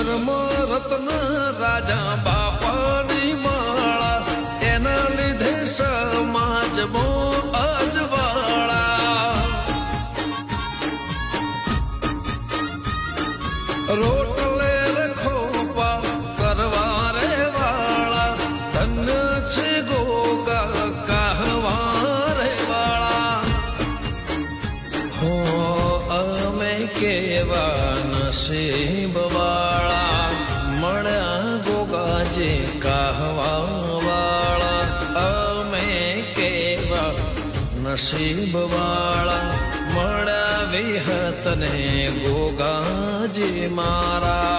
ધર્મ રત્ન રાજા બાપાની માળા એના લીધે સમાજમાં અજવાળા રોટલે રખોપા કરવા રે વાળા ધન્ય છે ગોગા કહવા રે વાળા હો અમે કેવા નસીબ વાળા મળ્યા ગોગાજી કહવા વાળા અમે કેવા નસીબ વાળા મળ્યા વિહતને ગોગાજી મારા